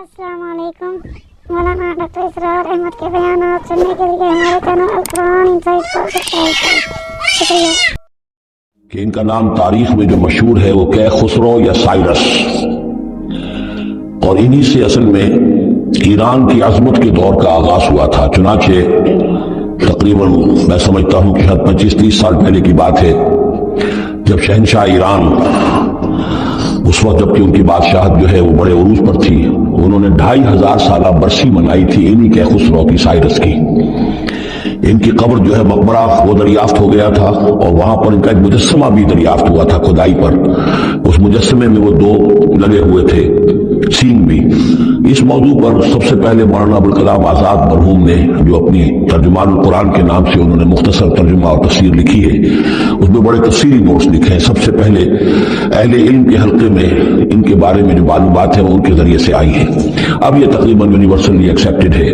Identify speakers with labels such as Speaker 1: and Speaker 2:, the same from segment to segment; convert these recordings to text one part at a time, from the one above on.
Speaker 1: السلام علیکم۔ مولانا ڈاکٹر اسرار احمد کے بیانات سننے کے لیے ہمارے چینل القرآن انسائٹ کو سبسکرائب کریں۔ شکریہ۔
Speaker 2: کہ ان کا نام تاریخ میں جو مشہور ہے وہ کہ خسرو یا سائرس، اور انہی سے اصل میں ایران کی عظمت کے دور کا آغاز ہوا تھا۔ چنانچہ تقریباً میں سمجھتا ہوں کہ 25-30 سال پہلے کی بات ہے، جب شہنشاہ ایران اس وقت جبکہ ان کی بادشاہت جو ہے وہ بڑے عروج پر تھی، انہوں نے 2500 سالہ برسی منائی تھی انہی کہ خسرو کی سائرس کی۔ ان کی قبر جو ہے مقبرہ وہ دریافت ہو گیا تھا، اور وہاں پر ان کا ایک مجسمہ بھی دریافت ہوا تھا کھدائی پر۔ اس مجسمے میں وہ 2 لگے ہوئے تھے سینگ بھی۔ اس موضوع پر سب سے پہلے مولانا ابوالکلام آزاد مرحوم نے جو اپنی ترجمان القرآن کے نام سے انہوں نے مختصر ترجمہ اور تفسیر لکھی ہے، اس میں بڑے تفصیلی نوٹس لکھے ہیں۔ سب سے پہلے اہل علم کے حلقے میں ان کے بارے میں جو معلومات ہیں وہ ان کے ذریعے سے آئی ہیں۔ اب یہ تقریباً یونیورسلی ایکسیپٹڈ ہے۔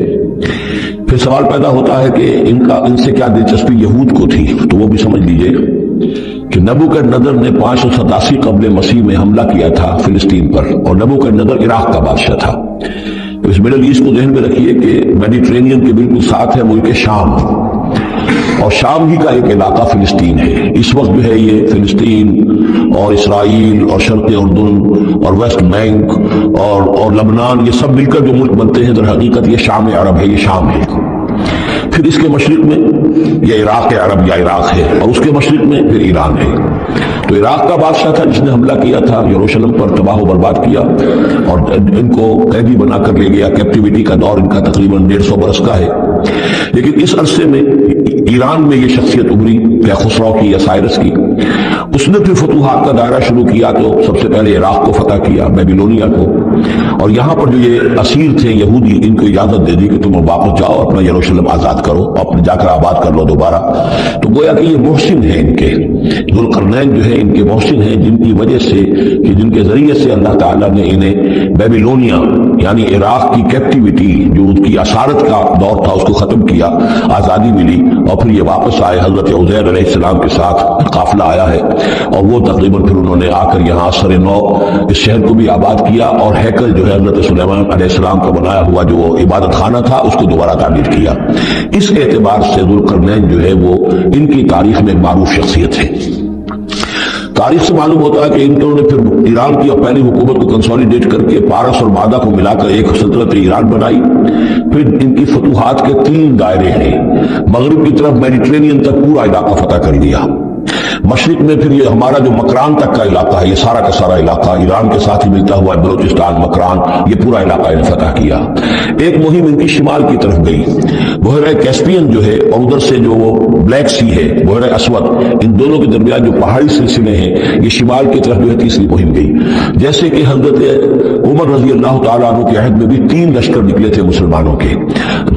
Speaker 2: پھر سوال پیدا ہوتا ہے کہ ان سے کیا دلچسپی یہود کو تھی، تو وہ بھی سمجھ لیجئے کہ نبوکدنضر نے 587 قبل مسیح میں حملہ کیا تھا فلسطین پر، اور نبوکدنضر عراق کا بادشاہ تھا۔ تو اس مڈل ایسٹ کو ذہن میں رکھیے کہ میڈیٹرینین کے بالکل ساتھ ہے ملک شام، اور شام ہی کا ایک علاقہ فلسطین ہے۔ اس وقت جو ہے یہ فلسطین اور اسرائیل اور شرق اردن اور ویسٹ بینک اور لبنان، یہ سب مل کر جو ملک بنتے ہیں، در حقیقت یہ شام عرب ہے، یہ شام ہے۔ پھر اس کے مشرق میں یہ عراق عرب یا عراق ہے، اور اس کے مشرق میں پھر ایران ہے۔ تو عراق کا بادشاہ تھا جس نے حملہ کیا تھا، یروشلم پر تباہ و برباد کیا، اور ان کو قیدی بنا کر لے گیا۔ کیپٹیوٹی کا دور ان کا تقریباً 150 برس کا ہے۔ لیکن اس عرصے میں ایران میں یہ شخصیت ابھری کہ خسرو کی یا سائرس کی۔ اس نے پھر فتوحات کا دائرہ شروع کیا، تو سب سے پہلے عراق کو فتح کیا، بیبیلونیا کو، اور یہاں پر جو یہ اسیر تھے یہودی، ان کو اجازت دے دی کہ تم واپس جاؤ، اپنا یروشلم آزاد کرو، اپنے جا کر آباد کر لو دوبارہ۔ تو گویا کہ یہ محسن ہیں ان کے، ذوالقرنین جو ہے ان کے محسن ہیں، جن کی وجہ سے کہ جن کے ذریعے سے اللہ تعالیٰ نے انہیں بیبیلونیا یعنی عراق کی کیپٹیوٹی جو ان کی اسارت کا دور تھا اس کو ختم کیا، آزادی ملی، اور پھر یہ واپس آئے۔ حضرت عزیر علیہ السلام کے ساتھ قافلہ آیا ہے، اور وہ تقریباً پھر انہوں نے آ کر یہاں سر نو اس شہر کو بھی آباد کیا، اور ہیکل جو ہے حضرت سلیمان علیہ السلام کا بنایا ہوا جو عبادت خانہ تھا اس کو دوبارہ تعمیر کیا۔ اس اعتبار سے ذوالقرنین جو ہے وہ ان کی تاریخ میں معروف شخصیت ہے۔ تاریخ سے معلوم ہوتا ہے کہ انہوں نے پھر ایران کی پہلی حکومت کو کنسولیڈیٹ کر کے پارس اور مادہ کو ملا کر ایک سلطنت ایران بنائی۔ پھر ان کی فتوحات کے 3 دائرے ہیں۔ مغرب کی طرف میڈیٹرینین تک پورا علاقہ فتح کر لیا۔ مشرق میں پھر یہ ہمارا جو مکران تک کا علاقہ ہے، یہ سارا کا سارا علاقہ ایران کے ساتھ ہی ملتا ہوا ہے، بلوچستان، مکران، یہ پورا علاقہ انہیں فتح کیا۔ ایک مہم ان کی شمال کی طرف گئی، بحیرہ کیسپین جو ہے، اور ادھر سے جو وہ بلیک سی ہے، بحیرہ اسود، ان دونوں کے درمیان جو پہاڑی سلسلے ہیں، یہ شمال کی طرف جو ہے تیسری مہم گئی۔ جیسے کہ حضرت عمر رضی اللہ تعالیٰ عنہ کے عہد میں بھی 3 لشکر نکلے تھے مسلمانوں کے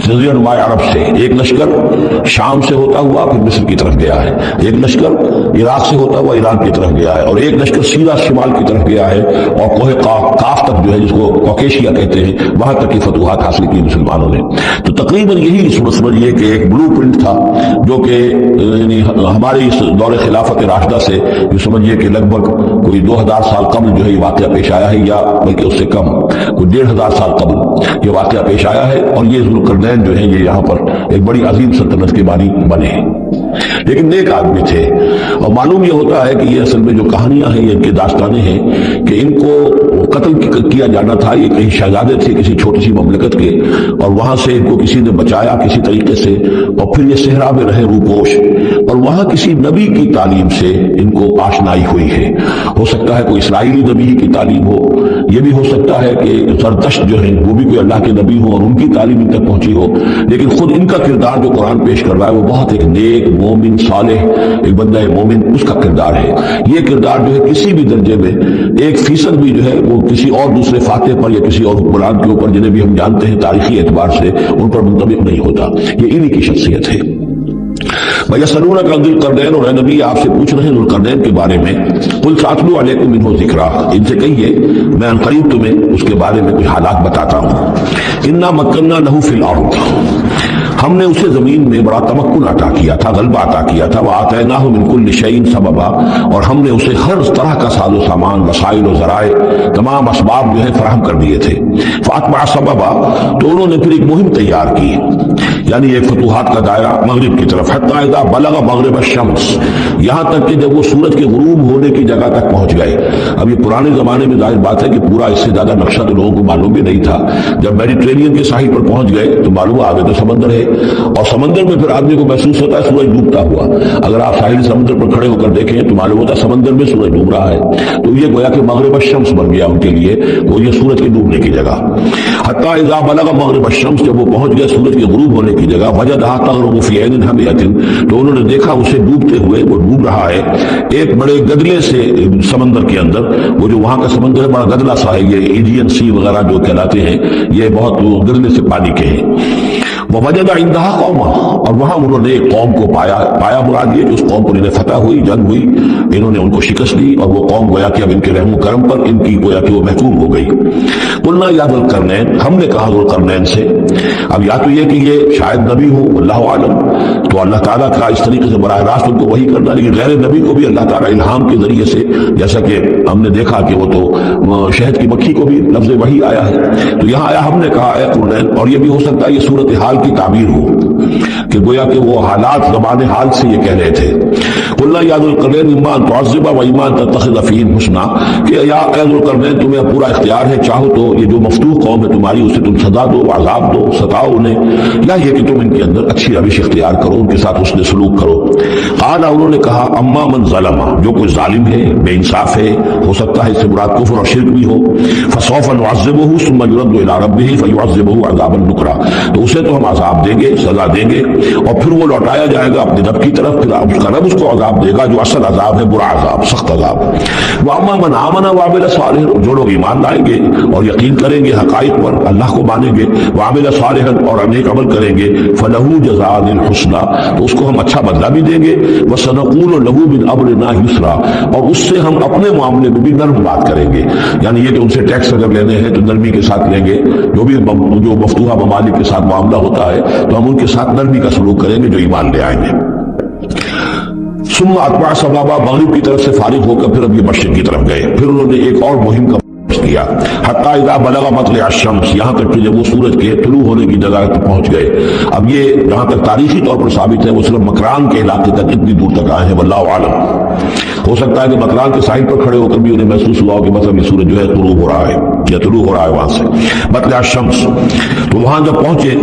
Speaker 2: جزیرہ نما عرب سے۔ ایک لشکر شام سے ہوتا ہوا پھر مصر کی طرف گیا ہے، ایک لشکر عراق سے ہوتا ہوا ایران کی طرف گیا ہے، اور ایک لشکر سیدھا شمال کی طرف گیا ہے، اور کوہ قاف تک جو ہے جس کو کوکیشیا کہتے ہیں، وہاں تک کی فتوحات حاصل کی مسلمانوں نے۔ تو تقریباً یہی سمجھیے کہ ایک بلو پرنٹ تھا جو کہ یعنی ہمارے اس دور خلافت راشدہ سے جو سمجھیے کہ لگ بھگ کوئی 2000 سال قبل جو ہے یہ واقعہ پیش آیا ہے، یا بلکہ اس سے کم کوئی 1500 سال قبل یہ واقعہ پیش آیا ہے، اور یہ ذوالقرنین جو ہیں یہ یہاں پر ایک بڑی عظیم سلطنت کے بانی بنے، لیکن نیک آدمی تھے۔ اور معلوم یہ ہوتا ہے کہ یہ اصل میں جو کہانیاں ہیں، یہ ان کے داستانیں ہیں کہ ان کو قتل کیا جانا تھا۔ یہ کہیں شہزادے تھے کسی چھوٹی سی مملکت کے، اور وہاں سے ان کو کسی نے بچایا کسی طریقے سے، اور پھر یہ صحرا میں رہے روپوش، اور وہاں کسی نبی کی تعلیم سے ان کو آشنائی ہوئی ہے۔ ہو سکتا ہے کوئی اسرائیلی نبی کی تعلیم ہو، یہ بھی ہو سکتا ہے کہ زرتشت جو ہیں وہ بھی کوئی اللہ کے نبی ہو اور ان کی تعلیم ان تک پہنچی ہو، لیکن خود ان کا کردار جو قرآن پیش کر رہا ہے وہ بہت ایک نیک مومن صالح ایک بندہ مومن اس کا کردار ہے۔ یہ کردار جو ہے کسی بھی درجے میں 1% بھی جو ہے وہ کسی اور دوسرے فاتح پر یا کسی اور حکمران کے اوپر جنہیں بھی ہم جانتے ہیں تاریخی اعتبار سے ان پر منطبق نہیں ہوتا۔ یہ انہی کی شخصیت ہے۔ وَيَسْأَلُونَكَ عَنِ ذِي الْقَرْنَيْنِ، اور اے نبی آپ سے پوچھ رہے ہیں ذوالقرنین کے بارے میں، قُلْ سَأَتْلُو عَلَيْكُم مِّنْهُ ذِكْرًا، ان سے کہیے میں ان قریب تمہیں اس کے بارے میں کچھ حالات بتاتا ہوں۔ اِنَّا مَكَّنَّا لَهُ فِي الْأَرْضِ، ہم نے اسے زمین میں بڑا تمکن عطا کیا تھا، غلبہ عطا کیا تھا، وآتیناہ من کل شیء سببا، اور ہم نے اسے ہر طرح کا ساز و سامان، وسائل و ذرائع، تمام اسباب جو ہے فراہم کر دیے تھے۔ فاتبع سببا، تو انہوں نے پھر ایک مہم تیار کی، یعنی ایک فتوحات کا دائرہ مغرب کی طرف، حتی اذا بلغ مغرب الشمس، یہاں تک کہ جب وہ سورج کے غروب ہونے کی جگہ تک پہنچ گئے۔ اب یہ پرانے زمانے میں ظاہر بات ہے کہ پورا اس سے زیادہ نقشہ تو لوگوں کو معلوم بھی نہیں تھا، جب میڈیٹرینین کے ساحل پر پہنچ گئے تو معلوم آگے تو سمندر ہے، اور سمندر میں پھر آدمی کو محسوس ہوتا ہے سورج ڈوبتا ہوا۔ اگر آپ ساحل سمندر پر کھڑے ہو کر دیکھیں تو معلوم ہوتا ہے سمندر میں سورج ڈوب رہا ہے، تو یہ گویا کہ مغرب الشمس بن گیا ان کے لیے، وہ یہ سورج کے ڈوبنے کی جگہ۔ حتی اذا بلغ مغرب الشمس، جب وہ پہنچ گئے سورج کے غروب ہونے کی جگہ، وجدہا تغرب فی عین حمیۃ، تو انہوں نے دیکھا اسے ڈوبتے ہوئے، وہ ڈوب رہا ہے ایک بڑے گدلے سے سمندر کے اندر۔ وہ جو وہاں کا سمندر ہے بڑا گدلا سا ہے، یہ ایجین سی وغیرہ جو کہلاتے ہیں، یہ بہت گدلے سے پانی کے ہیں۔ وَوَجَدَ عِندَهَا قَوْمًا، اور وہاں انہوں نے ایک قوم کو پایا مراد یہ کہ اس قوم پر انہیں فتح ہوئی، جنگ ہوئی، انہوں نے ان کو شکست دی، اور وہ قوم گویا کہ اب ان کے رحم و کرم پر ان کی گویا کہ وہ محکوم ہو گئی۔ قُلْنَا يَا ذَا الْقَرْنَيْنِ، ہم نے کہا ذو القرنین سے، اب یا تو یہ کہ یہ شاید نبی ہو، اللہ عالم، تو اللہ تعالیٰ کا اس طریقے سے براہ راست ان کو وحی کرنا، لیکن غیر نبی کو بھی اللہ تعالیٰ الہام کے ذریعے سے، جیسا کہ ہم نے دیکھا کہ وہ تو شہد کی مکھی کو بھی لفظ وحی آیا ہے، تو یہاں آیا ہم نے کہا اے قرنین، اور یہ بھی ہو سکتا ہے یہ صورتحال کی تعبیر ہو کہ گویا کہ وہ حالات زبان حال سے یہ کہہ رہے تھے۔ قُلْنَا يَا ذُو الْقَرْنَيْنِ إِمَّا أَن تُعَذِّبَ وَإِمَّا أَن تَتَّخِذَ فِيهِمْ حُسْنًا، کہ یا اے ذو القرنین تمہیں پورا اختیار ہے، چاہو تو یہ جو مفتوح قوم ہے تمہاری اسے تم سزا دو، عذاب دو، ستاؤ انہیں، یا یہ کہ تم ان کے اندر اچھی روش اختیار کرو، ان کے ساتھ حسن سلوک کرو۔ قال، انہوں نے کہا اما من ظلم، جو کوئی ظالم ہے، بے انصاف ہے، ہو سکتا ہے اس سے مراد کفر اور شرک بھی ہو، فسوف نعذبہ ثم يرد الى ربہ فیعذبہ عذابا نکرا، تو اسے تو ہم عذاب دیں گے، سزا دیں گے، اور پھر وہ لوٹایا جائے گا اپنے رب کی طرف، پھر اس کا رب اس کو عذاب دے گا جو اصل عذاب ہے، برا عذاب، سخت عذاب۔ واما من آمن وعمل صالحا، جو لوگ ایمان لائیں گے اور یقین کریں گے حقائق پر، اللہ کو مانیں گے، وعمل صالحا، اور نیک عمل کریں گے، فلہ جزاء الحسنى، تو اس کو ہم اچھا بدلہ بھی دیں گے، وسنقول له من امرنا یسرا، اور اس سے ہم اپنے معاملے میں بھی نرم بات کریں گے، یعنی یہ کہ ان سے ٹیکس اگر لینے ہیں تو نرمی کے ساتھ لیں گے، جو مفتوحہ ممالک کے ساتھ معاملہ ہوتا ہے تو ہم ان کے ساتھ نرمی کا سلوک کریں گے جو ایمان لے آئیں گے۔ ثم اتبع سبابا، مغرب کی طرف سے فارغ ہو کر پھر اب یہ مشرق کی طرف گئے، پھر انہوں نے ایک اور مہم کا کیا، حتی اذا بلغ مطلع الشمس، یہاں تک کہ جب وہ سورج کے طلوع ہونے کی جگہ تک پہنچ گئے۔ اب یہ جہاں تک تاریخی طور پر ثابت ہے وہ صرف مکران کے علاقے تک اتنی دور تک آئے ہیں، واللہ عالم، ہو سکتا ہے کہ مکران کے ساحل پر کھڑے ہو کر بھی انہیں محسوس ہوا کہ مثلا یہ سورج جو ہے غروب ہو رہا ہے یا طلوع ہو رہا ہے وہاں سے، مطلع الشمس، تو وہاں جب پہنچے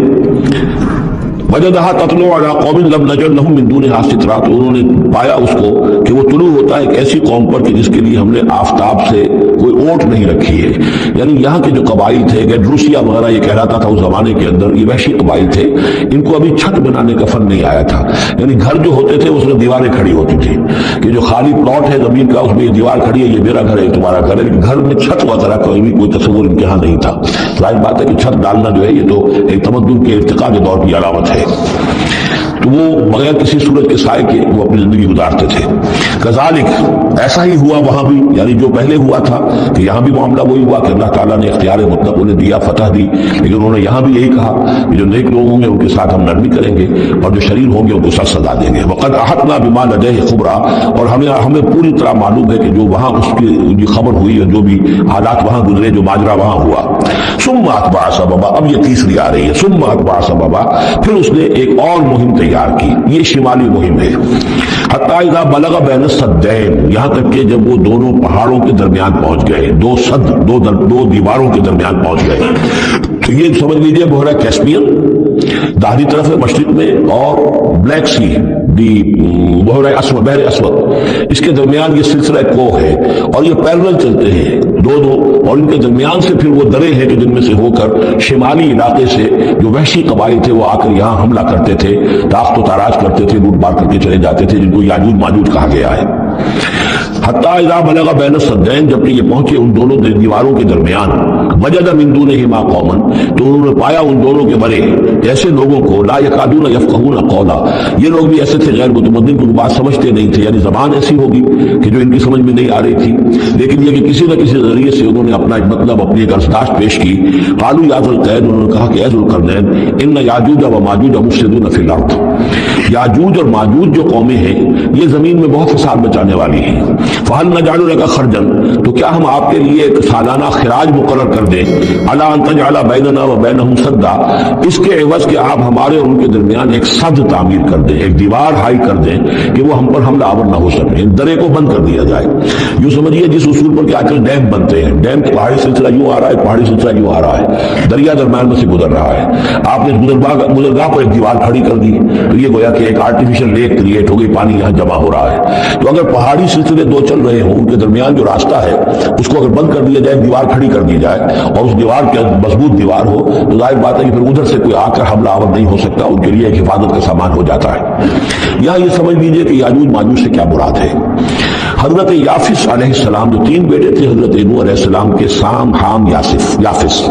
Speaker 2: وجدہا تطلع علی قوم لم نجعل لهم من دونہا سترا، تو انہوں نے پایا اس کو کہ وہ طلوع ہوتا ہے ایک ایسی قوم پر کہ جس کے لیے ہم نے آفتاب سے کوئی اوٹ نہیں رکھی ہے، یعنی یہاں کے جو قبائل تھے، گیڈروسیا وغیرہ یہ کہلاتا تھا اس زمانے کے اندر، یہ وحشی قبائل تھے، ان کو ابھی چھت بنانے کا فن نہیں آیا تھا، یعنی گھر جو ہوتے تھے اس میں دیواریں کھڑی ہوتی تھی کہ جو خالی پلاٹ ہے زمین کا اس میں یہ دیوار کھڑی ہے، یہ میرا گھر ہے تمہارا گھر ہے، لیکن گھر میں چھت وغیرہ کا کوئی تصور ان کے یہاں نہیں تھا۔ ظاہر بات ہے کہ چھت ڈالنا جو ہے یہ تو ایک تمدن کے ارتقاء کے دور کی علامت ہے، تو وہ بغیر کسی سورج کے سائے کے وہ اپنی زندگی گزارتے تھے۔ کذالک، ایسا ہی ہوا وہاں بھی، یعنی جو پہلے ہوا تھا کہ یہاں بھی معاملہ وہی ہوا کہ اللہ تعالیٰ نے اختیار مطلق انہیں دیا، فتح دی، لیکن انہوں نے یہاں بھی یہی کہا کہ جو نیک لوگ ہوں گے ان کے ساتھ ہم نرمی کریں گے، اور جو شریر ہوں گے ان کو سخت سزا دیں گے۔ وقد احطنا بما لدیہ خبرا، اور ہمیں پوری طرح معلوم ہے کہ جو وہاں اس کی خبر ہوئی اور جو بھی حالات وہاں گزرے، جو ماجرا وہاں ہوا۔ ثم اتبع سببا، اب یہ تیسری آ رہی ہے، ثم اتبع سببا، پھر اس نے ایک اور مہم تیار کی، یہ شمالی مہم ہے۔ حتی اذا بلغ بین السدین، یہاں تک کہ جب وہ دونوں پہاڑوں کے درمیان پہنچ گئے، دو سد، دو دیواروں کے درمیان پہنچ گئے، تو یہ سمجھ لیجئے بحیرہ کیسپیئن داہنی طرف ہے مشرق میں، اور بلیک سی بحر اسود، اس کے درمیان یہ سلسلہ کوہ ہے، اور یہ پیرلل چلتے ہیں دو، اور ان کے درمیان سے پھر وہ درے ہیں کہ جن میں سے ہو کر شمالی علاقے سے جو وحشی قبائل تھے وہ آ کر یہاں حملہ کرتے تھے، تاخت و تاراج کرتے تھے، لوٹ مار کر کے چلے جاتے تھے، جن کو یاجوج ماجوج کہا گیا ہے۔ حتی اذا بلغ بین السدین، جبکہ یہ پہنچے ان دونوں دیواروں کے درمیان، وجد من دونہما قوما، تو انہوں نے پایا ان دونوں کے برے ایسے لوگوں کو، لا یکادون یفقہون قولا، یہ لوگ بھی ایسے تھے غیر متمدن، کوئی بات سمجھتے نہیں تھے، یعنی زبان ایسی ہوگی کہ جو ان کی سمجھ میں نہیں آ رہی تھی، لیکن یہ کہ کسی نہ کسی ذریعے سے انہوں نے اپنا ایک مطلب، اپنی ایک ارشداشت پیش کی۔ قالوا یا ذا القرنین، انہوں نے کہا کہ اے ذو القرنین، ان یاجوج و ماجوج مفسدون فی الارض، یاجوج اور ماجوج جو قومیں ہیں یہ زمین میں بہت فساد مچانے والی ہیں، فہل نجعل لک خرجا، تو کیا ہم آپ کے لیے ایک سالانہ خراج مقرر کر دیں، علی ان تجعل بیننا و بینہم سدا، اس کے عوض کہ آپ ہمارے اور ان کے درمیان ایک سد تعمیر کر دیں، ایک دیوار ہائی کر دیں کہ وہ ہم پر حملہ آور نہ ہو سکے، درے کو بند کر دیا جائے۔ یوں سمجھیے جس اصول پر کہ آج کل ڈیم بنتے ہیں، ڈیم پہاڑی سلسلہ یوں آ رہا ہے، پہاڑی سلسلہ یوں آ رہا ہے، دریا درمیان میں سے گزر رہا ہے، آپ نے گزرگاہ پر ایک دیوار کھڑی کر دی تو یہ گویا کہ ایک آرٹیفیشل لیک کریٹ ہو گئی، پانی یہاں جمع ہو رہا ہے۔ تو اگر پہاڑی سلسلے دو چل رہے ہوں، ان کے درمیان جو راستہ ہے اس کو اگر بند کر دیا جائے، دیوار کھڑی کر دی جائے اور اس دیوار کے مضبوط دیوار ہو، تو ظاہر بات ہے کہ پھر ادھر سے کوئی آ کر حملہ آور نہیں ہو سکتا، ان کے لیے ایک حفاظت کا سامان ہو جاتا ہے۔ یہاں یہ سمجھ لیجیے کہ یاجوج ماجوج سے کیا مراد ہے۔ حضرت یافس علیہ السلام، جو تین بیٹے تھے حضرت نوح علیہ السلام کے، سام، حام، یافس،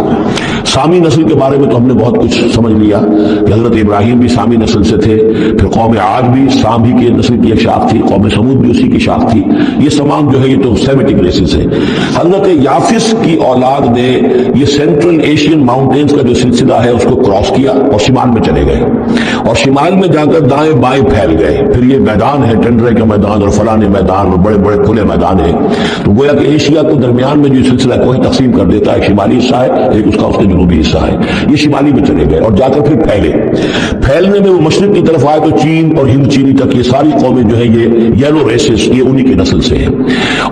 Speaker 2: سامی نسل کے بارے میں تو ہم نے بہت کچھ سمجھ لیا کہ حضرت ابراہیم بھی سامی نسل سے تھے، پھر قوم عاد بھی سام ہی کے نسل کی ایک شاخ تھی، قوم سمود بھی اسی کی شاخ تھی، یہ تمام جو ہے یہ تو سیمیٹک ریسز ہے۔ حضرت یافس کی اولاد نے یہ سینٹرل ایشین ماؤنٹینز کا جو سلسلہ ہے اس کو کراس کیا اور شمال میں چلے گئے، اور شمال میں جا کر دائیں بائیں پھیل گئے، پھر یہ میدان ہے ٹنڈرے کا میدان اور فلانے میدان اور بڑے بڑے کھلے میدان ہیں، تو گویا کہ ایشیا کو درمیان میں جو سلسلہ کوہ تقسیم کر دیتا ہے، ایک شمالی حصہ ہے، ایک اس کا اس کے جنوبی حصہ ہے، یہ شمالی میں چلے گئے اور جا کر پھر پھیلنے میں وہ مشرق کی طرف آئے تو چین اور ہند چینی تک یہ ساری قومیں جو ہے یہ یلو ریسز، یہ انہی کی نسل سے ہیں،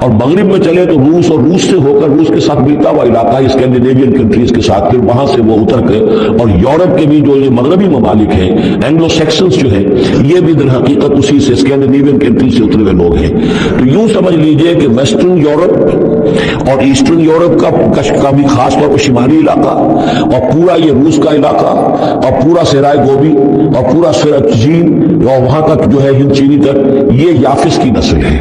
Speaker 2: اور مغرب میں چلے تو روس، اور روس سے ہو کر روس کے ساتھ ملتا ہوا علاقہ اسکینڈینیوین کنٹریز کے ساتھ، پھر وہاں سے وہ اتر کے اور یورپ کے بھی جو یہ مغربی ممالک ہیں، اینگلو سیکسنز جو ہیں، یہ بھی در حقیقت اسی سے اسکینڈینیوین کنٹریز سے اترے ہوئے لوگ ہیں۔ تو یوں سمجھ لیجئے کہ ویسٹرن یورپ اور ایسٹرن یورپ کا بھی خاص طور پر شمالی علاقہ، اور پورا یہ روس کا علاقہ، اور پورا صحرائے گوبی، اور پورا چین اور وہاں تک جو ہے ہند چینی تک، یہ یافس کی نسل ہے۔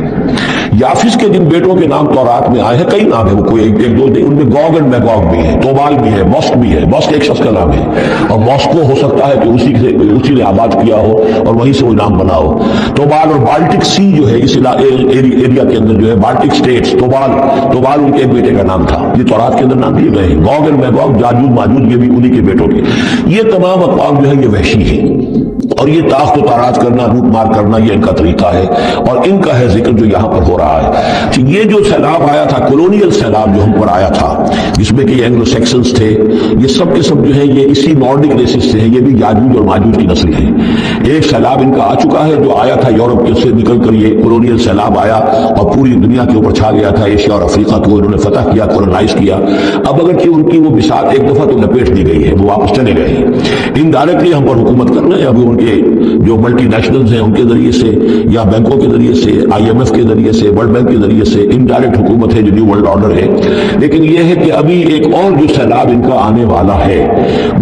Speaker 2: یافس کے جن بیٹوں کے نام تورات میں آئے ہیں، کئی نام ہیں، وہ کوئی ایک دو نہیں، ان میں گوگ اینڈ میگوگ بھی ہے، توبال بھی ہے، موسک بھی ہے، موسک ایک شخص کا نام ہے، اور موسکو ہو سکتا ہے کہ اسی نے آباد کیا ہو اور وہیں سے وہ نام بنا ہو۔ توبال اور بالٹک سی جو ہے اس ایریا کے اندر جو ہے بالٹک سٹیٹس، توبال ان کے ایک بیٹے کا نام تھا، یہ تورات کے اندر نام دیے گئے ہیں۔ گوگ اینڈ میگوگ، یاجوج ماجوج، یہ بھی انہی کے بیٹوں کے، یہ تمام اقوام جو ہے یہ وحشی ہیں، اور یہ تاخت و تاراج کرنا، لوٹ مار کرنا، یہ ان کا طریقہ ہے، اور ان کا ہے ذکر جو یہاں پر ہو رہا ہے۔ یہ جو سیلاب آیا تھا، کولونیل سیلاب جو ہم پر آیا تھا، جس میں کہ اینگلو سیکسنز تھے، یہ سب کے سب جو ہے یہ اسی نارڈک ریسز سے ہیں، یہ بھی یاجوج اور ماجوج کی نسل ہیں۔ ایک سیلاب ان کا آ چکا ہے جو آیا تھا یورپ کے سے نکل کر، یہ کولونیل سیلاب آیا اور پوری دنیا کے اوپر چھا گیا تھا، ایشیا اور افریقہ کو انہوں نے فتح کیا، کولونائز کیا۔ اب اگر کہ ان کی وہ بساط ایک دفعہ تو لپیٹ دی گئی ہے، وہ واپس چلے گئے ہیں، انڈائریکٹلی ہم پر حکومت کر رہے ہیں، ابھی ان کے جو ملٹی نیشنلز ہیں ان کے ذریعے سے، یا بینکوں کے ذریعے سے، IMF کے ذریعے سے، ورلڈ بینک کے ذریعے سے، انڈائریکٹ حکومت ہے جو نیو ورلڈ آرڈر ہے۔ لیکن یہ ہے کہ ابھی ایک اور جو سیلاب ان کا آنے والا ہے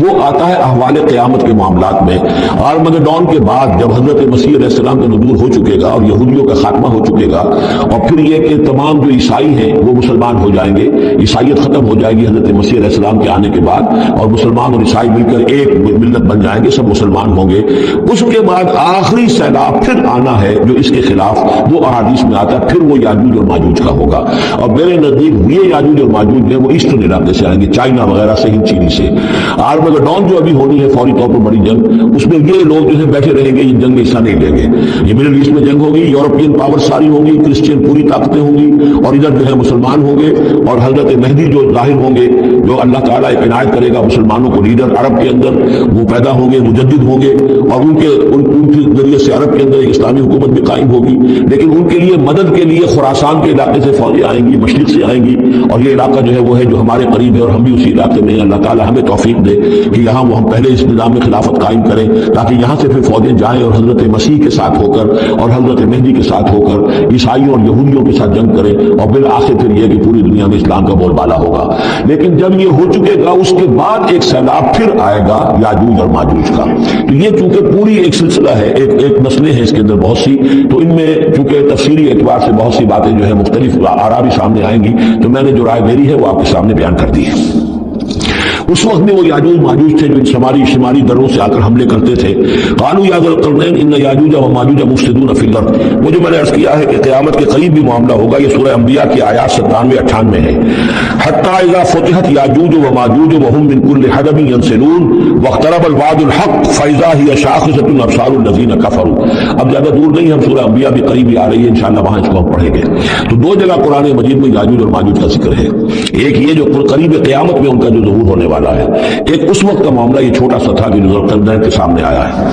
Speaker 2: وہ آتا ہے احوال قیامت کے معاملات میں، آرمگڈون کے بعد جب حضرت مسیح علیہ السلام کا نزول ہو چکے گا اور یہودیوں کا خاتمہ ہو چکے گا، اور پھر یہ کہ تمام جو عیسائی ہیں وہ مسلمان ہو جائیں گے، عیسائیت ختم ہو جائے گی حضرت مسیح علیہ السلام کے آنے کے بعد، اور مسلمان اور عیسائی مل کر ایک ملت بن جائیں گے، سب مسلمان ہوں گے۔ اس کے بعد آخری سیلاب پھر آنا ہے جو اس کے خلاف وہ احادیث میں آتا ہے، پھر وہ یاجوج اور ماجوج کا ہوگا، اور میرے نزدیک یہ یاجوج اور ماجوج ہیں وہ ایسٹرن علاقے سے آئیں گے، چائنا وغیرہ سے، ہند چینی سے۔ آرمگڈون جو ابھی ہونی ہے فوری طور پر بڑی جنگ، اس میں یہ لوگ جو ہے بیٹھے رہیں گے، یہ جنگ میں حصہ نہیں لیں گے، یہ مڈل ایسٹ میں جنگ ہوگی، یورپین پاور ساری ہوگی، کرسچین پوری طاقتیں ہوں گی، اور ادھر جو ہے مسلمان ہوں گے، اور حضرت مہدی جو ظاہر ہوں گے، جو اللہ تعالیٰ ایک عنایت کرے گا مسلمانوں کو لیڈر عرب کے اندر، وہ پیدا ہوں گے، مجدد ہوں گے، اور ان کے ذریعے سے عرب کے اندر ایک اسلامی حکومت بھی قائم ہوگی۔ لیکن ان کے لیے مدد کے لیے خراسان کے علاقے سے فوجیں آئیں گی، مشرق سے آئیں گی، اور یہ علاقہ جو ہے وہ ہے جو ہمارے قریب ہے، اور ہم بھی اسی علاقے میں ہیں۔ اللہ تعالیٰ ہمیں توفیق دے کہ یہاں وہ ہم پہلے اس نظام میں خلافت قائم کریں، تاکہ یہاں سے پھر فوجیں جائیں اور حضرت مسیح کے ساتھ ہو کر اور حضرت مہدی کے ساتھ ہو کر عیسائیوں اور یہودیوں کے ساتھ جنگ کریں، اور بالآخر پھر یہ کہ پوری دنیا میں اسلام کا بول بالا ہوگا۔ لیکن جب یہ ہو چکے گا اس کے بعد ایک سیلاب پھر آئے گا یاجوج اور ماجوج کا. تو یہ چونکہ پوری ایک سلسلہ ہے، ایک مسئلے ہیں اس کے اندر بہت سی، تو ان میں چونکہ تفسیری اعتبار سے بہت سی باتیں جو ہے مختلف آراء بھی سامنے آئیں گی، تو میں نے جو رائے میری ہے وہ آپ کے سامنے بیان کر دی ہے. اس وقت میں وہ یاجوج ماجوج تھے جو ان شمالی دروں سے آ کر حملے کرتے تھے. قالوا یا ذا القرنین ان یاجوج و ماجوج مفسدون فی الارض. وہ جو میں نے عرض کیا ہے کہ قیامت کے قریب بھی معاملہ ہوگا، یہ سورہ انبیاء کی آیات 97-98 ہے. حتی اذا فتحت یاجوج و ماجوج وهم من كل حدب ينسلون واقترب الوعد الحق فاذا هي شاخصة ابصار الذين كفروا. اب زیادہ دور نہیں، ہم سورہ انبیاء بھی قریب ہی آ رہی ہے، انشاءاللہ وہاں اس کو ہم پڑھیں گے. تو دو جگہ قرآن مجید میں یاجوج اور ماجوج کا ذکر ہے. ایک یہ جو قریب قیامت میں ان کا جو ظہور ہونے والا ہے، ایک اس وقت کا معاملہ یہ چھوٹا سا تھا جو ذوالقرنین کے سامنے آیا ہے.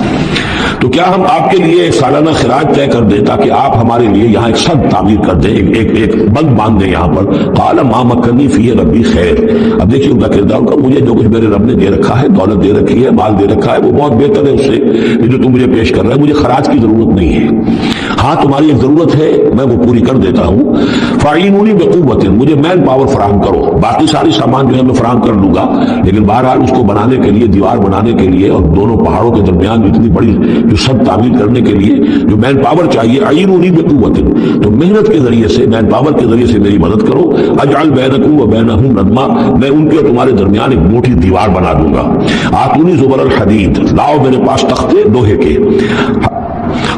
Speaker 2: تو کیا ہم آپ کے لیے ایک سالانہ خراج طے کر دیں تاکہ آپ ہمارے لیے یہاں ایک سد تعمیر کر دیں، ایک بند باندھ دیں یہاں پر. قال ما مکنی فی ربی خیر. اب دیکھیے ان کا کردار کا، مجھے جو کچھ میرے رب نے دے رکھا ہے، دولت دے رکھی ہے، مال دے رکھا ہے، وہ بہت بہتر ہے اس سے جو تم مجھے پیش کر رہے ہیں. مجھے خراج کی ضرورت نہیں ہے. ہاں تمہاری ایک ضرورت ہے، میں وہ پوری کر دیتا ہوں. فاعینونی بقوت، مجھے مین پاور فراہم کرو. باقی ساری سامان جو ہے میں فراہم کر لوں گا، لیکن بہرحال اس کو بنانے کے لیے، دیوار بنانے کے لیے اور دونوں پہاڑوں کے درمیان اتنی بڑی جو سد تعمیر کرنے کے لیے جو مین پاور چاہیے، اعینونی بقوت، تو محنت کے ذریعے سے، مین پاور کے ذریعے سے میری مدد کرو. اجعل بینکم و بینہم ردما، میں ان کے اور تمہارے درمیان ایک موٹی دیوار بنا دوں گا. آتونی زبر الحدید، لاؤ میرے پاس تختے لوہے کے.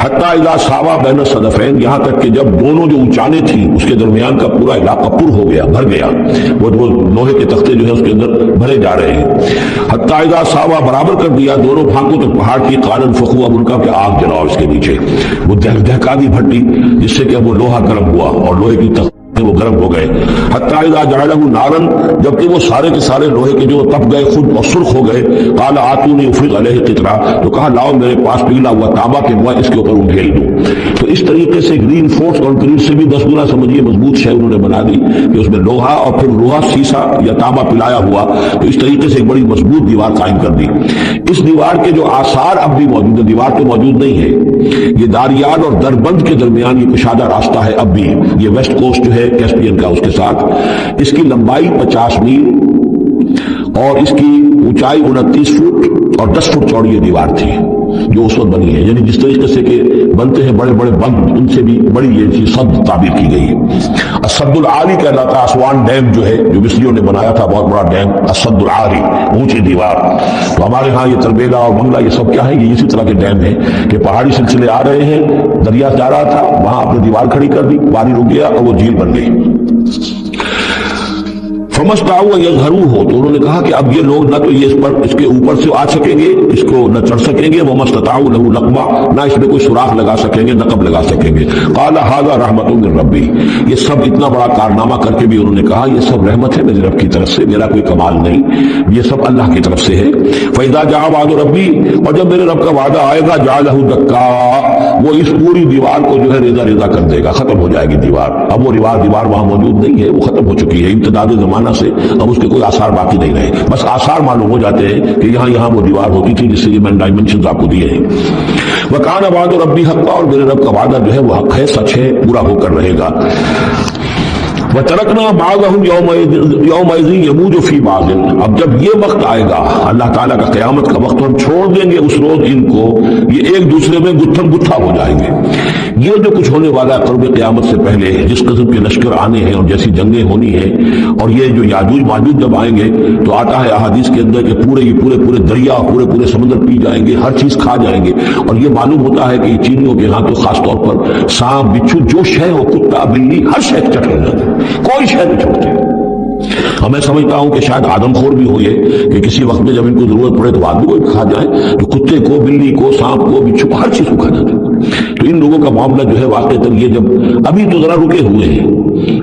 Speaker 2: حتی اذا ساوا بین الصدفین، یہاں تک کہ جب دونوں جو اونچانے تھیں اس کے درمیان کا پورا علاقہ پر ہو گیا، بھر گیا، وہ لوہے کے تختے جو ہے اس کے اندر بھرے جا رہے ہیں. حتی اذا ساوا، برابر کر دیا دونوں بھاگوں تک پہاڑ کی. قال انفخوا، اب ان کا کہ آگ جلاؤ اس کے نیچے. وہ دہکا دی بھٹی جس سے کہ وہ لوہا گرم ہوا اور لوہے کی تخت وہ گرم ہو گئے. حتی اذا جعلہ نارا، جبکہ وہ سارے کے سارے لوہے کے جو تپ گئے خود اور سرخ ہو گئے. قال آتونی افرغ علیہ قطرہ، تو کہا لاؤ میرے پاس پگھلا ہوا تانبا کہ میں اس کے اوپر انڈھیل دوں. تو اس طریقے سے گرین فورس کانکریٹ سے بھی 10 گنا سمجھیے مضبوط شے انہوں نے بنا دی کہ اس میں لوہا اور پھر لوہا سیسا یا تانبا پلایا ہوا. تو اس طریقے سے ایک بڑی مضبوط دیوار قائم کر دی. اس دیوار کے جو آثار اب بھی موجود ہیں، دیوار تو موجود نہیں ہے، یہ داریال اور دربند کے درمیان یہ کشادہ راستہ ہے اب بھی. یہ ویسٹ کوسٹ جو ہے کیسپین کا، اس کے ساتھ اس کی لمبائی 50 میل اور اس کی اونچائی 29 فٹ اور 10 فٹ چوڑی یہ دیوار تھی جو اس وقت بنی ہے. یعنی جس طریقے سے کہ بنتے ہیں بڑے بڑے بند، ان سے بھی بڑی یہ چیز سد تعبیر کی گئی ہے. السد العالی کہلاتا ہے اسوان ڈیم جو ہے، جو مصریوں نے بنایا تھا، بہت بڑا ڈیم، السد العالی، اونچی دیوار. تو ہمارے ہاں یہ تربیلا اور بنگلہ یہ سب کیا ہے، یہ اسی طرح کے ڈیم ہیں کہ پہاڑی سلسلے آ رہے ہیں، دریا جا رہا تھا، وہاں اپنی دیوار کھڑی کر دی، پانی رک گیا اور وہ جھیل بن گئی. فمستطاعوا ان یظہروہ، تو انہوں نے کہا کہ اب یہ لوگ نہ تو یہ اس کے اوپر سے آ سکیں گے، اس کو نہ چڑھ سکیں گے، ومستطاعوا لہ نقبا، نہ اس میں کوئی سوراخ لگا سکیں گے، نقب لگا سکیں گے. قال ھذا رحمت من ربی، یہ سب اتنا بڑا کارنامہ کر کے بھی انہوں نے کہا یہ سب رحمت ہے میرے رب کی طرف سے، میرا کوئی کمال نہیں، یہ سب اللہ کی طرف سے ہے. فاذا جاء وعد ربی، اور جب میرے رب کا وعدہ آئے گا، جعلہ دکا، وہ اس پوری دیوار کو جو ہے ریزہ ریزہ کر دے گا، ختم ہو جائے گی دیوار. اب وہ دیوار وہاں موجود نہیں ہے، وہ ختم ہو چکی ہے امتداد زمانہ سے، اب اس کے کوئی آثار باقی نہیں رہے. بس آثار معلوم ہو جاتے ہیں کہ یہاں وہ دیوار ہوتی تھی، جس سے یہ میں ڈائمنشنز آپ کو دیے ہیں. وَكَانَ وَعْدُ رَبِّي حَقًّا، اور میرے رب کا وعدہ جو ہے وہ حق ہے، سچ ہے، پورا ہو کر رہے گا. وَتَرَكْنَا بَعْضَهُمْ يَوْمَئِذٍ يَمُوجُ فِي بَعْضٍ، اب جب یہ وقت آئے گا اللہ تعالیٰ کا قیامت کا وقت، ہم چھوڑ دیں گے اس روز ان کو، یہ ایک دوسرے میں گتھم گتھا ہو جائیں گے. یہ جو کچھ ہونے والا ہے قرب قیامت سے پہلے، جس قسم کے لشکر آنے ہیں اور جیسی جنگیں ہونی ہیں، اور یہ جو یاجوج ماجوج جب آئیں گے تو آتا ہے احادیث کے اندر کہ پورے دریا، پورے سمندر پی جائیں گے، ہر چیز کھا جائیں گے. اور یہ معلوم ہوتا ہے کہ چینیوں کے ہاں تو خاص طور پر سانپ، بچھو، جو شے ہو، کتا، بلی، ہر شے چٹ لے جاتے ہیں، کوئی شے نہیں چھوڑتے. اور میں سمجھتا ہوں کہ شاید آدم خور بھی ہو یہ کہ کسی وقت میں جب ان کو ضرورت پڑے تو آدمی کو کھا جائے، تو کتے کو، بلی کو، سانپ کو، بچھو کو، ہر چیز کو کھا جاتے ہیں. تو ان لوگوں کا معاملہ جو ہے واقعتاً یہ جب ابھی تو ذرا رکے ہوئے ہیں،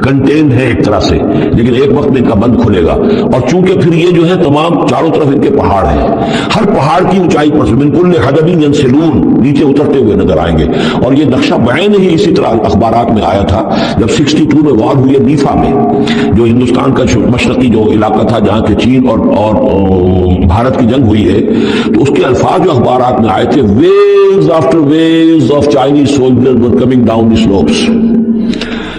Speaker 2: کنٹینڈ ہے ایک طرح سے، لیکن ایک وقت میں ان کا بند کھلے گا. اور چونکہ پھر یہ جو ہے تمام چاروں طرف ان کے پہاڑ ہیں، ہر پہاڑ کی اونچائی پر من کل حدب ینسلون، نیچے اترتے ہوئے نظر آئیں گے. اور یہ نقشہ بعین ہی اسی طرح اخبارات میں آیا تھا جب 62 میں وار ہوئی ہے نیفا میں، جو ہندوستان کا مشرقی جو علاقہ تھا جہاں کے چین اور بھارت کی جنگ ہوئی ہے. تو اس کے الفاظ جو اخبارات میں آئے تھے، waves after waves of Chinese soldiers were coming down the slopes.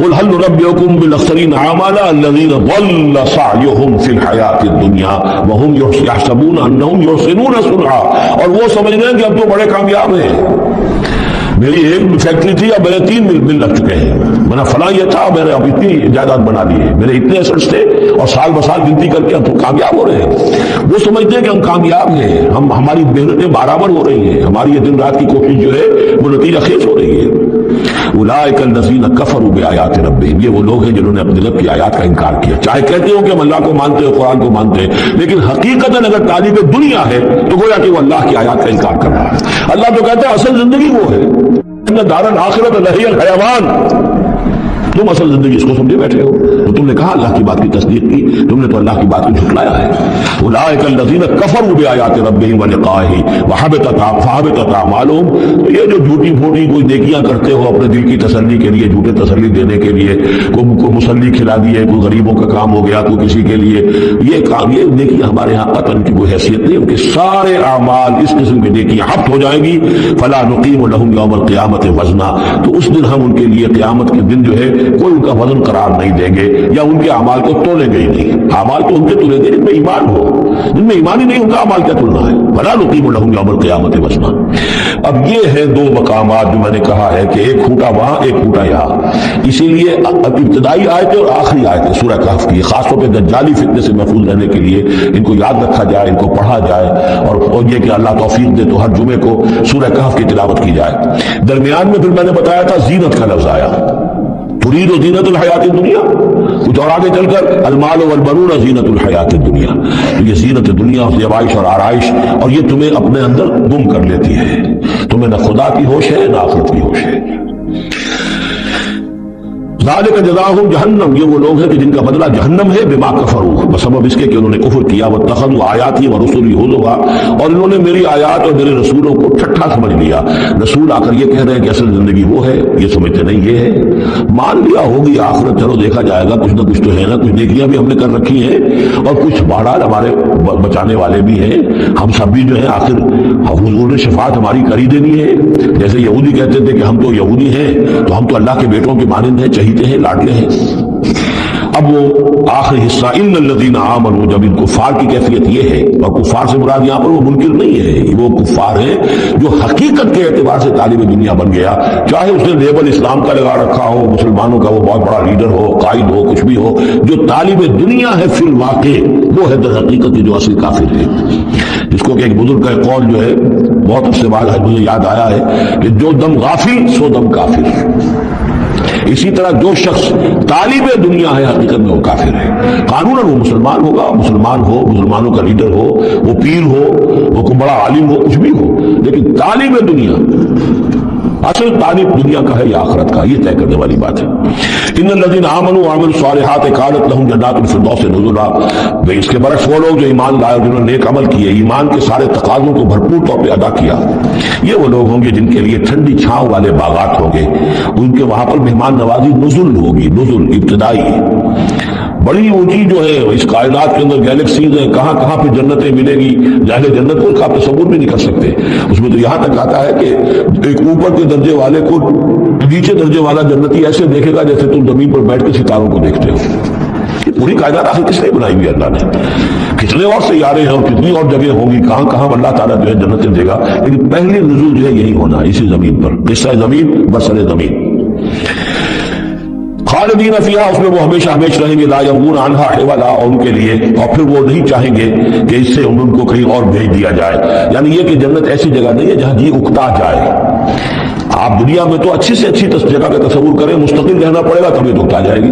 Speaker 2: قل هل ننبئكم بالاخسرين اعمالا الذين ضل سعيهم في الحياة الدنيا وهم يحسبون انهم يحسنون صنعا، اور وہ سمجھ رہے ہیں کہ اب تو بڑے کامیاب ہیں، میری ایک فیکٹری تھی اب میرے 3 مل لگ چکے ہیں، میں نے فلاں یہ تھا میں نے اب اتنی جائیداد بنا لی ہے، میرے اتنے ایسٹس تھے اور سال بسال گنتی کر کے ہم تو کامیاب ہو رہے ہیں۔ وہ سمجھتے ہیں کہ ہم کامیاب ہیں، ہماری محنتیں برابر ہو رہی ہیں، ہماری یہ دن رات کی کوشش جو ہے وہ نتیجہ خیز ہو رہی ہے۔ اولئک الذین کفروا بآیات ربہم، یہ وہ لوگ ہیں جنہوں نے اپنے رب کی آیات کا انکار کیا، چاہے کہتے ہو کہ ہم اللہ کو مانتے ہیں، قرآن کو مانتے ہیں، لیکن حقیقتاً اگر طالب دنیا ہے تو گویا کہ وہ اللہ کی آیات کا انکار کر رہا ہے۔ اللہ تو کہتا ہے اصل زندگی وہ ہے، ان دار الآخرۃ لہی الحیوان، تم اصل زندگی اس کو سمجھے بیٹھے ہو، تو تم نے کہا اللہ کی بات کی تصدیق کی، تم نے تو اللہ کی بات کو جھٹلایا ہے۔ اولئک الذین کفروا بآیات ربہم ولقائہ وحبطت اعمالہم، تو یہ جو جھوٹی پھوٹی کوئی نیکیاں کرتے ہو اپنے دل کی تسلی کے لیے، جھوٹے تسلی دینے کے لیے، کوئی مسلی کھلا دی ہے، کوئی غریبوں کا کام ہو گیا، کوئی کسی کے لیے یہ کام، یہ نیکیاں ہمارے ہاں قطعاً کی کوئی حیثیت نہیں، ان کے سارے اعمال اس قسم کی نیکیاں حبط ہو جائیں گی۔ فلا نقیم لہم یوم القیامۃ وزنا، تو اس دن ہم ان کے لیے قیامت کے دن جو ہے کوئی ان کا وزن قرار نہیں دیں گے، یا ان کے اعمال کو تولیں گے ہی نہیں۔ اعمال تو ان کے تولیں گے جن میں ایمان ہو، جن میں ایمان ہی نہیں ان کا اعمال کیا تلنا ہے۔ ولا نقیم لہم یوم القیامۃ وزنا۔ اب یہ ہے 2 مقامات جو میں نے کہا ہے کہ ایک کھوٹا وہاں ایک کھوٹا یہاں، اسی لیے ابتدائی آیتیں اور آخری آیتیں سورہ کہف کی خاص طور پہ دجالی فتنے سے محفوظ رہنے کے لیے ان کو یاد رکھا جائے، ان کو پڑھا جائے، اور یہ کہ اللہ توفیق دے تو ہر جمعے کو سورہ کہف کی تلاوت کی جائے۔ درمیان میں پھر میں نے بتایا تھا زینت کا لفظ آیا، ترید زینت الحیات الدنیا، کچھ اور آگے چل کر المال والبنون زینت الحیات الدنیا، یہ زینت دنیا، زیبائش اور آرائش، اور یہ تمہیں اپنے اندر گم کر لیتی ہے، تمہیں نہ خدا کی ہوش ہے نہ آخرت کی ہوش ہے۔ ذالک جزاؤہم جہنم، یہ وہ لوگ ہیں کہ جن کا بدلہ جہنم ہے، بما کفروا، بسبب اس کے کہ انہوں نے کفر کیا، واتخذوا آیاتی ورسلی ہزوا، اور انہوں نے میری آیات اور میرے رسولوں کو ٹھٹھا سمجھ لیا۔ رسول آ کر یہ کہہ رہے ہیں کہ اصل زندگی وہ ہے، یہ سمجھتے نہیں یہ ہے، مان لیا ہوگی آخرت، چلو دیکھا جائے گا، کچھ نہ کچھ تو ہے نا، کچھ نیکیاں بھی ہم نے کر رکھی ہیں اور کچھ بہرحال ہمارے بچانے والے بھی ہیں، ہم سب بھی جو ہیں آخر حضور نے شفاعت ہماری کری دینی ہے۔ جیسے یہودی کہتے تھے کہ ہم تو یہودی ہیں تو ہم تو اللہ کے بیٹوں کے مانند ہیں، چہیتے ہیں، لاڈلے ہیں۔ اب وہ آخری حصہ ان الذین آمنوا، جب ان کفار کی کیفیت یہ ہے، اور کفار سے مراد یہاں پر وہ منکر نہیں ہے، وہ کفار ہیں جو حقیقت کے اعتبار سے طالب دنیا بن گیا، چاہے اس نے لیبل اسلام کا لگا رکھا ہو، مسلمانوں کا وہ بہت بڑا لیڈر ہو، قائد ہو، کچھ بھی ہو، جو طالب دنیا ہے فی الواقع وہ ہے در حقیقت جو اصل کافر ہے، جس کو کہ ایک بزرگ کا قول جو ہے بہت عرصے بعد مجھے یاد آیا ہے کہ جو دم غافل سو دم کافر۔ اسی طرح جو شخص طالب دنیا ہے حقیقت میں وہ کافر ہے۔ قانوناً وہ مسلمان ہوگا، مسلمان ہو، مسلمانوں کا لیڈر ہو، وہ پیر ہو، وہ کوئی بڑا عالم ہو، کچھ بھی ہو، لیکن طالب دنیا، اصل طالب دنیا کا ہے یا آخرت کا، یہ طے کرنے والی بات ہے۔ ان الذین آمنوا وعملوا الصالحات کانت لہم جنات الفردوس نزلا، اس کے برعکس وہ لوگ جو ایمان لائے، جنہوں نے نیک عمل کیے، ایمان کے سارے تقاضوں کو بھرپور طور پہ ادا کیا، یہ وہ لوگ ہوں گے جن کے لیے ٹھنڈی چھاؤں والے باغات ہوں گے، ان کے وہاں پر مہمان نوازی نزل ہوگی، نزل ابتدائی، بڑی اونچی جو ہے اس کائنات کے اندر گیلیکسیز ہیں، کہاں کہاں پہ جنتیں ملیں گی، جاہل جنت کو آپ تصور بھی نہیں کر سکتے۔ اس میں تو یہاں تک آتا ہے کہ ایک اوپر کے درجے والے کو نیچے درجے والا جنتی ایسے دیکھے گا جیسے تم زمین پر بیٹھ کے ستاروں کو دیکھتے ہو۔ پوری کائنات آخر کس نے بنائی ہوئی اللہ نے؟ کتنے اور سیارے ہیں اور کتنی اور جگہ ہوں گی، کہاں کہاں اللہ تعالیٰ جو ہے جنتیں دے گا، لیکن پہلی نزول جو ہے یہی ہونا اسی زمین پر، قصہ زمین برسر زمین۔ خالدین فیہا، اس میں وہ ہمیشہ ہمیشہ رہیں گے، لا یبغون عنہا حولا، اور ان کے لیے اور پھر وہ نہیں چاہیں گے کہ اس سے ان کو کہیں اور بھیج دیا جائے، یعنی یہ کہ جنت ایسی جگہ نہیں ہے جہاں جی اکتا جائے۔ آپ دنیا میں تو اچھی سے اچھی جگہ کا تصور کریں، مستقل رہنا پڑے گا تبھی تو اکتا جائے گی۔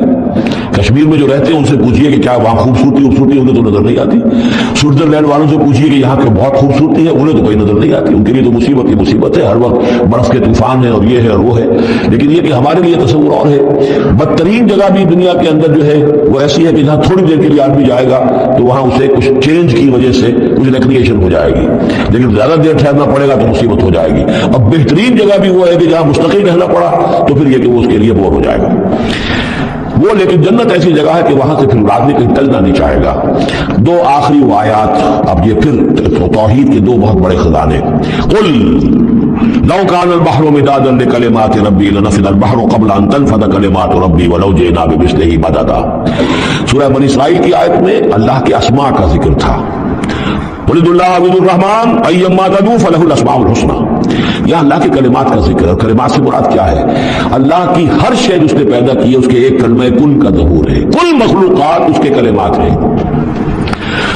Speaker 2: کشمیر میں جو رہتے ہیں ان سے پوچھئے کہ کیا وہاں خوبصورتی انہیں تو نظر نہیں آتی، سوئٹزرلینڈ والوں سے پوچھئے کہ یہاں کی بہت خوبصورتی ہے، انہیں تو کوئی نظر نہیں آتی، ان کے لیے تو مصیبت ہی مصیبت ہے، ہر وقت برف کے طوفان ہے اور یہ ہے اور وہ ہے، لیکن یہ کہ ہمارے لیے تصور اور ہے۔ بدترین جگہ بھی دنیا کے اندر جو ہے وہ ایسی ہے کہ جہاں تھوڑی دیر کے لیے آدمی جائے گا تو وہاں اسے کچھ چینج کی وجہ سے کچھ ریکریشن ہو جائے گی، لیکن زیادہ دیر ٹھہرنا پڑے گا تو مصیبت ہو جائے گی۔ اب بہترین جگہ بھی وہ ہے کہ جہاں مستقل رہنا پڑا تو پھر یہ کہ وہ اس کے لیے بور ہو جائے گا وہ، لیکن جنت ایسی جگہ ہے کہ وہاں سے پھر آدمی کہیں ٹلنا نہیں چاہے گا۔ دو آخری آیات، اب یہ پھر توحید کے دو بہت بڑے خزانے۔ قل لو كان البحر مدادا لكلمات ربي لنفد البحر قبل ان تنفد كلمات ربی ولو جئنا بمثله مددا۔ سورہ بنی اسرائیل کی آیت میں اللہ کے اسماء کا ذکر تھا، قل ادعوا الله او ادعوا الرحمن ایما تدعوا فله الاسماء الحسنى۔ یہاں اللہ کے کلمات کا ذکر ہے۔ کلمات سے مراد کیا ہے؟ اللہ کی ہر شے جو اس نے پیدا کی ہے اس کے ایک کلمہ کن کا ظہور ہے، کل مخلوقات اس کے کلمات ہیں۔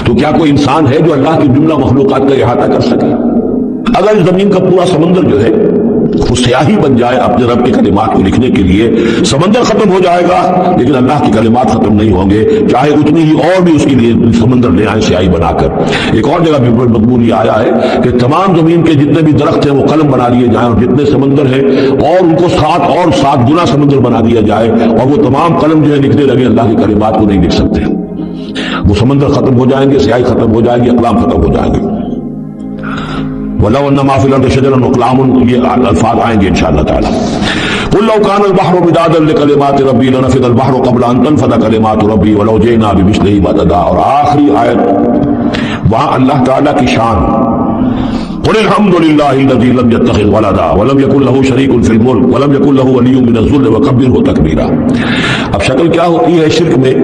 Speaker 2: تو کیا کوئی انسان ہے جو اللہ کی جملہ مخلوقات کا احاطہ کر سکے؟ اگر زمین کا پورا سمندر جو ہے وہ سیاہی بن جائے اپنے رب کے کلمات کو لکھنے کے لیے، سمندر ختم ہو جائے گا لیکن اللہ کے کلمات ختم نہیں ہوں گے، چاہے اتنی ہی اور بھی اس کے لیے سمندر لے آئے سیاہی بنا کر۔ ایک اور جگہ بھی مضمون یہ آیا ہے کہ تمام زمین کے جتنے بھی درخت ہیں وہ قلم بنا لیے جائیں، اور جتنے سمندر ہیں اور ان کو 7 گنا سمندر بنا دیا جائے، اور وہ تمام قلم جو ہے لکھنے لگے، اللہ کے کلمات کو نہیں لکھ سکتے۔ وہ سمندر ختم ہو جائیں گے، سیاہی ختم ہو جائے گی، اقلام ختم ہو جائیں گے۔ وَلَوْ أَنَّ مَا فِي الْأَرْضِ شَجَرٌ وَأَقْلَامٌ، یہ الفاظ آئیں گے انشاءاللہ تعالی۔ قُل لَوْ كَانَ الْبَحْرُ مِدَادًا لِكَلِمَاتِ رَبِّي لَنَفِدَ الْبَحْرُ قَبْلَ أَن تَنفَدَ كَلِمَاتُ رَبِّي وَلَوْ جِئْنَا بِمِثْلِهِ مَدَدًا۔ اور آخری آیت وہاں اللہ تعالیٰ کی شان، قُلِ الْحَمْدُ لِلَّهِ الَّذِي لَمْ يَتَّخِذْ وَلَدًا وَلَمْ يَكُن لَّهُ شَرِيكٌ فِي الْمُلْكِ وَلَمْ يَكُن لَّهُ وَلِيٌّ مِّنَ الذُّلِّ وَكَبِّرْهُ تَكْبِيرًا۔ اب شکل کیا ہوتی ہے شرک میں؟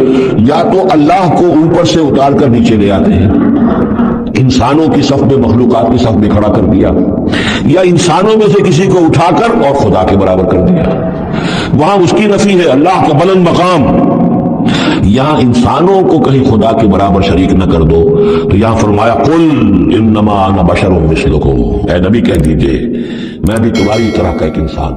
Speaker 2: یا تو اللہ کو اوپر سے اتار کر نیچے لے آتے ہیں، انسانوں کی صف میں مخلوقات کی صف میں کھڑا کر دیا، یا انسانوں میں سے کسی کو اٹھا کر اور خدا کے برابر کر دیا۔ وہاں اس کی نفی ہے، اللہ کا بلند مقام۔ یہاں انسانوں کو کہیں خدا کے برابر شریک نہ کر دو، تو یہاں فرمایا قل انما انا بشر مثلکم، اے نبی کہہ دیجئے میں بھی تمہاری طرح کا ایک انسان